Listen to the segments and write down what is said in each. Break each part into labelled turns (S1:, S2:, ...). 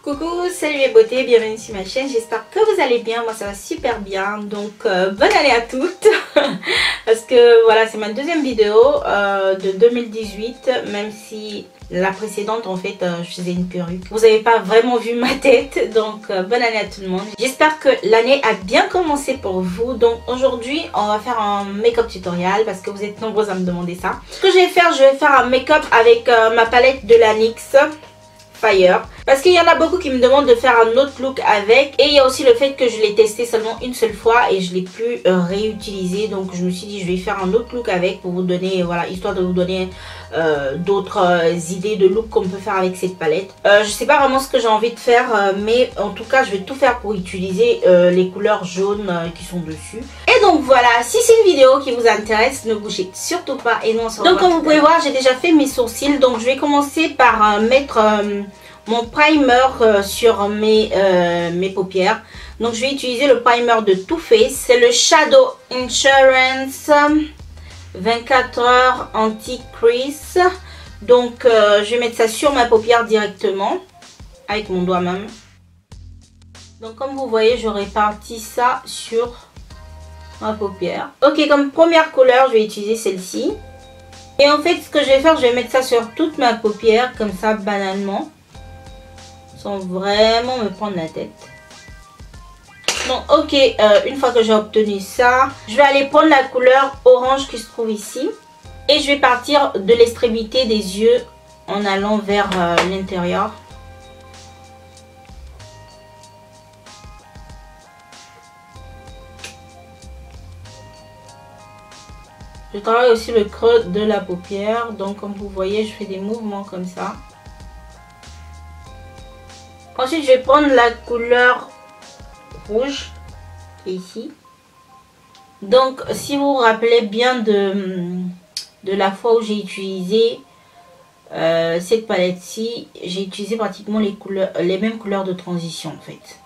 S1: Coucou, salut les beautés, bienvenue sur ma chaîne, j'espère que vous allez bien, moi ça va super bien, donc bonne année à toutes, parce que voilà c'est ma deuxième vidéo de 2018, même si la précédente en fait je faisais une perruque, vous n'avez pas vraiment vu ma tête, donc bonne année à tout le monde, j'espère que l'année a bien commencé pour vous, donc aujourd'hui on va faire un make-up tutoriel, parce que vous êtes nombreux à me demander ça. Ce que je vais faire un make-up avec ma palette de la NYX Fire, parce qu'il y en a beaucoup qui me demandent de faire un autre look avec, et il y a aussi le fait que je l'ai testé seulement une seule fois et je l'ai plus réutilisé, donc je me suis dit je vais faire un autre look avec pour vous donner, voilà, histoire de vous donner d'autres idées de look qu'on peut faire avec cette palette. Je sais pas vraiment ce que j'ai envie de faire, mais en tout cas je vais tout faire pour utiliser les couleurs jaunes qui sont dessus. Et donc voilà, si c'est une vidéo qui vous intéresse, ne bougez surtout pas et nous on se revoit. Donc comme vous pouvez voir, j'ai déjà fait mes sourcils, donc je vais commencer par mettre mon primer sur mes paupières. Donc je vais utiliser le primer de Too Faced, c'est le Shadow Insurance 24 heures anti-crease. Donc je vais mettre ça sur ma paupière directement avec mon doigt même. Donc comme vous voyez, je répartis ça sur ma paupière. Ok, comme première couleur je vais utiliser celle-ci, et en fait ce que je vais faire, je vais mettre ça sur toute ma paupière comme ça banalement, sans vraiment me prendre la tête. Donc ok, une fois que j'ai obtenu ça, je vais aller prendre la couleur orange qui se trouve ici, et je vais partir de l'extrémité des yeux en allant vers l'intérieur. Je travaille aussi le creux de la paupière, donc comme vous voyez, je fais des mouvements comme ça. Ensuite, je vais prendre la couleur rouge qui est ici. Donc, si vous vous rappelez bien de la fois où j'ai utilisé cette palette-ci, j'ai utilisé pratiquement les mêmes couleurs de transition en fait.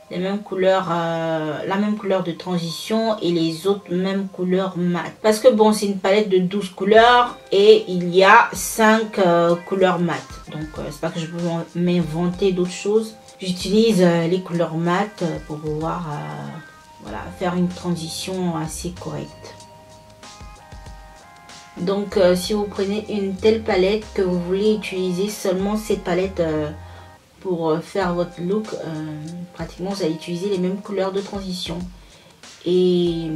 S1: Les mêmes couleurs, la même couleur de transition et les autres mêmes couleurs mat. Parce que bon, c'est une palette de 12 couleurs et il y a 5 couleurs mat. Donc c'est pas que je peux m'inventer d'autres choses. J'utilise les couleurs mat pour pouvoir voilà, faire une transition assez correcte. Donc si vous prenez une telle palette que vous voulez utiliser seulement cette palette pour faire votre look, pratiquement vous allez utiliser les mêmes couleurs de transition et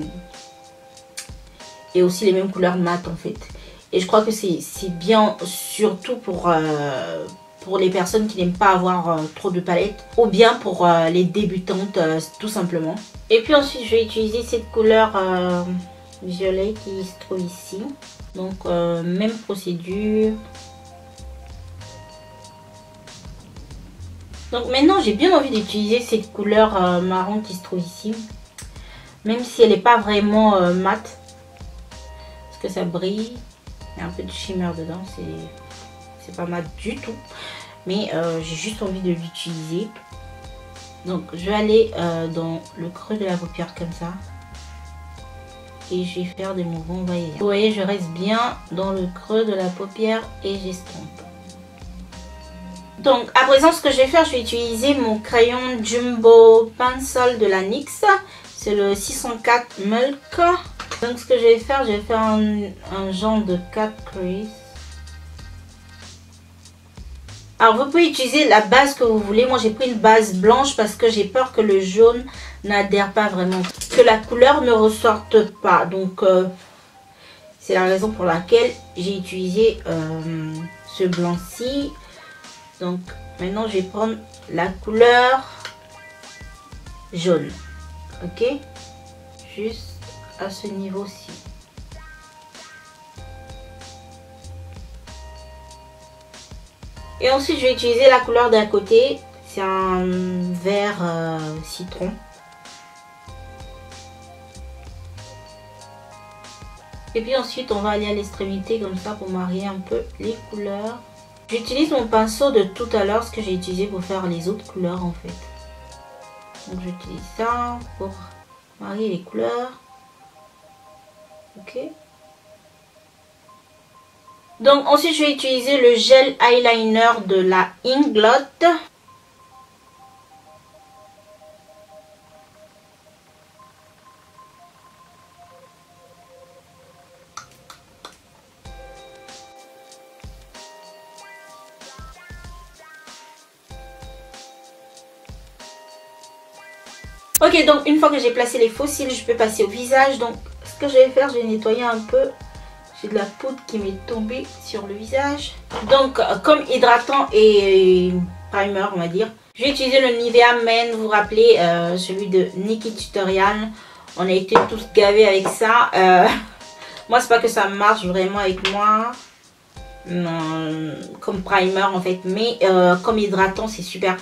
S1: aussi les mêmes couleurs mat en fait. Et je crois que c'est bien surtout pour les personnes qui n'aiment pas avoir trop de palettes, ou bien pour les débutantes tout simplement. Et puis ensuite je vais utiliser cette couleur violet qui se trouve ici. Donc même procédure. Donc maintenant j'ai bien envie d'utiliser cette couleur marron qui se trouve ici, même si elle n'est pas vraiment mat, parce que ça brille, il y a un peu de shimmer dedans, c'est pas mat du tout, mais j'ai juste envie de l'utiliser. Donc je vais aller dans le creux de la paupière comme ça, et je vais faire des mouvements va-et-vient. Vous voyez, je reste bien dans le creux de la paupière et j'estompe. Donc à présent ce que je vais faire, je vais utiliser mon crayon Jumbo Pencil de la NYX. C'est le 604 Milk. Donc ce que je vais faire un genre de 4 crease. Alors vous pouvez utiliser la base que vous voulez. Moi j'ai pris une base blanche parce que j'ai peur que le jaune n'adhère pas vraiment, que la couleur ne ressorte pas. Donc c'est la raison pour laquelle j'ai utilisé ce blanc-ci. Donc maintenant je vais prendre la couleur jaune, ok, juste à ce niveau-ci. Et ensuite je vais utiliser la couleur d'à côté, c'est un vert citron. Et puis ensuite on va aller à l'extrémité comme ça pour marier un peu les couleurs. J'utilise mon pinceau de tout à l'heure, ce que j'ai utilisé pour faire les autres couleurs en fait. Donc j'utilise ça pour marier les couleurs. Ok. Donc ensuite je vais utiliser le gel eyeliner de la Inglot. Ok, donc une fois que j'ai placé les faux cils, je peux passer au visage. Donc ce que je vais faire, je vais nettoyer un peu. J'ai de la poudre qui m'est tombée sur le visage. Donc comme hydratant et primer, on va dire, je vais utiliser le Nivea Men. Vous vous rappelez, celui de Nikki Tutorial. On a été tous gavés avec ça. Moi, c'est pas que ça marche vraiment avec moi. Comme primer en fait. Mais comme hydratant, c'est super.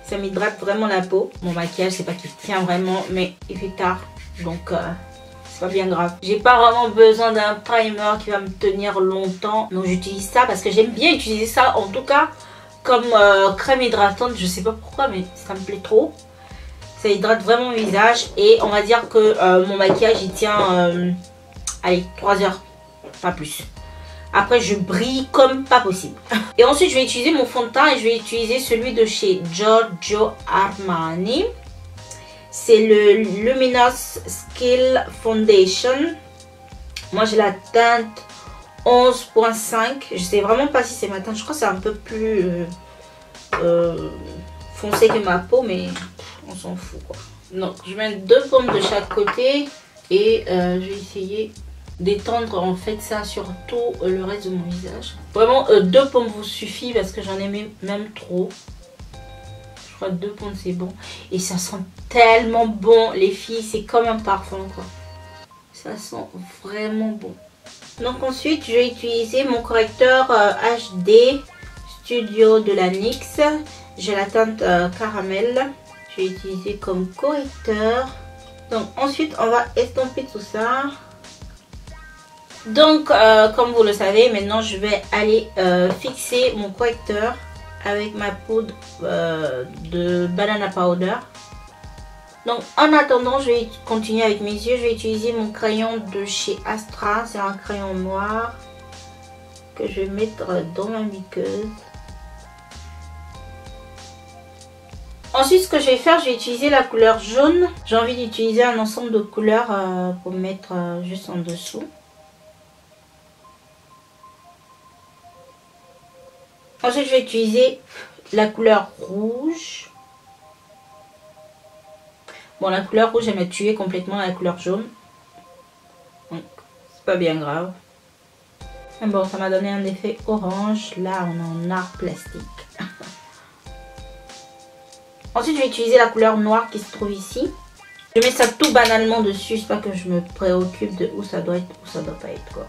S1: Ça m'hydrate vraiment la peau. Mon maquillage, c'est pas qu'il tient vraiment, mais il fait tard. Donc, c'est pas bien grave. J'ai pas vraiment besoin d'un primer qui va me tenir longtemps. Donc, j'utilise ça parce que j'aime bien utiliser ça. En tout cas, comme crème hydratante. Je sais pas pourquoi, mais ça me plaît trop. Ça hydrate vraiment mon visage. Et on va dire que mon maquillage, il tient, allez, 3 heures. Pas plus. Après, je brille comme pas possible. Et ensuite, je vais utiliser mon fond de teint et je vais utiliser celui de chez Giorgio Armani. C'est le Luminous Skill Foundation. Moi, j'ai la teinte 11.5. Je sais vraiment pas si c'est ma teinte. Je crois que c'est un peu plus foncé que ma peau, mais on s'en fout, quoi. Donc, je mets 2 paumes de chaque côté et je vais essayer d'étendre en fait ça sur tout le reste de mon visage. Vraiment 2 paumes vous suffit parce que j'en ai même trop. Je crois que 2 paumes c'est bon. Et ça sent tellement bon les filles, c'est comme un parfum quoi. Ça sent vraiment bon. Donc ensuite je vais utiliser mon correcteur HD Studio de la NYX. J'ai la teinte caramel. Je vais utiliser comme correcteur. Donc ensuite on va estomper tout ça. Donc comme vous le savez, maintenant je vais aller fixer mon correcteur avec ma poudre de banana powder. Donc en attendant, je vais continuer avec mes yeux. Je vais utiliser mon crayon de chez Astra. C'est un crayon noir que je vais mettre dans ma muqueuse. Ensuite, ce que je vais faire, je vais utiliser la couleur jaune. J'ai envie d'utiliser un ensemble de couleurs pour mettre juste en dessous. Ensuite, je vais utiliser la couleur rouge. Bon, la couleur rouge, elle m'a tué complètement la couleur jaune. Donc, c'est pas bien grave. Mais bon, ça m'a donné un effet orange. Là, on est en art plastique. Ensuite, je vais utiliser la couleur noire qui se trouve ici. Je mets ça tout banalement dessus. C'est pas que je me préoccupe de où ça doit être, où ça doit pas être, quoi.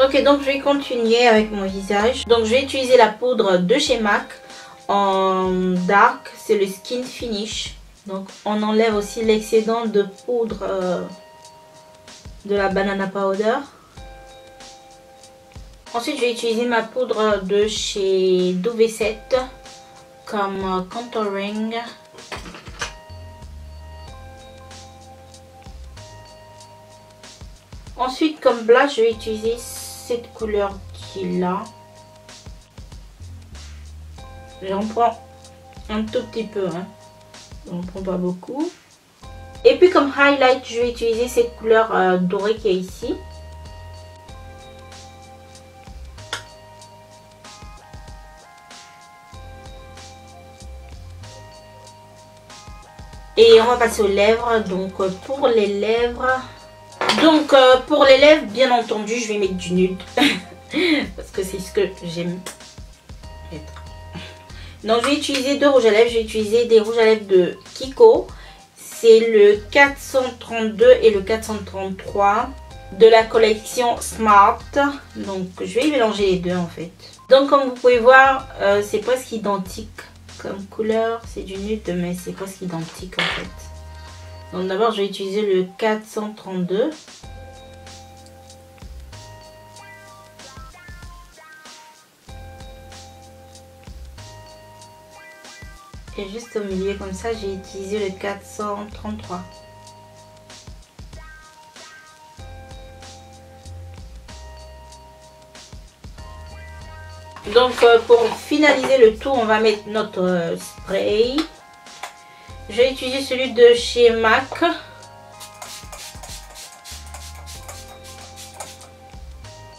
S1: Ok, donc je vais continuer avec mon visage. Donc je vais utiliser la poudre de chez MAC en dark. C'est le Skin Finish. Donc on enlève aussi l'excédent de poudre de la banana powder. Ensuite je vais utiliser ma poudre de chez W7 comme contouring. Ensuite comme blush je vais utiliser cette couleur qui est là. J'en prends un tout petit peu, hein. J'en prends pas beaucoup. Et puis comme highlight, je vais utiliser cette couleur dorée qui est ici. Et on va passer aux lèvres. Donc pour les lèvres... bien entendu, je vais mettre du nude. Parce que c'est ce que j'aime mettre. Donc, je vais utiliser 2 rouges à lèvres. Je vais utiliser des rouges à lèvres de Kiko. C'est le 432 et le 433 de la collection Smart. Donc, je vais mélanger les deux en fait. Donc, comme vous pouvez voir, c'est presque identique comme couleur. C'est du nude, mais c'est presque identique en fait. Donc d'abord je vais utiliser le 432. Et juste au milieu comme ça, j'ai utilisé le 433. Donc pour finaliser le tout, on va mettre notre spray. Je vais utiliser celui de chez MAC.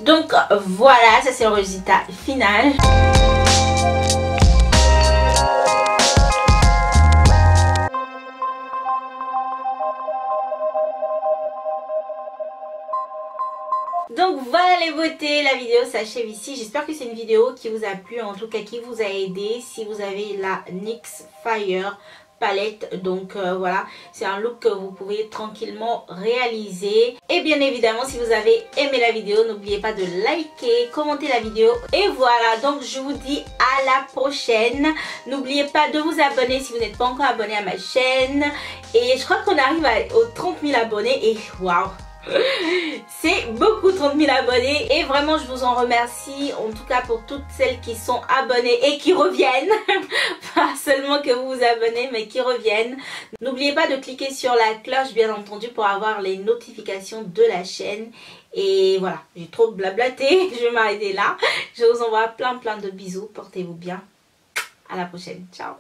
S1: Donc voilà, ça c'est le résultat final. Donc voilà les beautés, la vidéo s'achève ici. J'espère que c'est une vidéo qui vous a plu, en tout cas qui vous a aidé. Si vous avez la NYX Fire palette, donc voilà, c'est un look que vous pouvez tranquillement réaliser. Et bien évidemment, si vous avez aimé la vidéo, n'oubliez pas de liker, commenter la vidéo. Et voilà, donc je vous dis à la prochaine. N'oubliez pas de vous abonner si vous n'êtes pas encore abonné à ma chaîne. Et je crois qu'on arrive aux 30 000 abonnés et waouh, c'est beaucoup, 30 000 abonnés, et vraiment je vous en remercie, en tout cas pour toutes celles qui sont abonnées et qui reviennent. Pas seulement que vous vous abonnez mais qui reviennent. N'oubliez pas de cliquer sur la cloche bien entendu pour avoir les notifications de la chaîne. Et voilà, j'ai trop blablaté, je vais m'arrêter là. Je vous envoie plein de bisous, portez-vous bien, à la prochaine, ciao.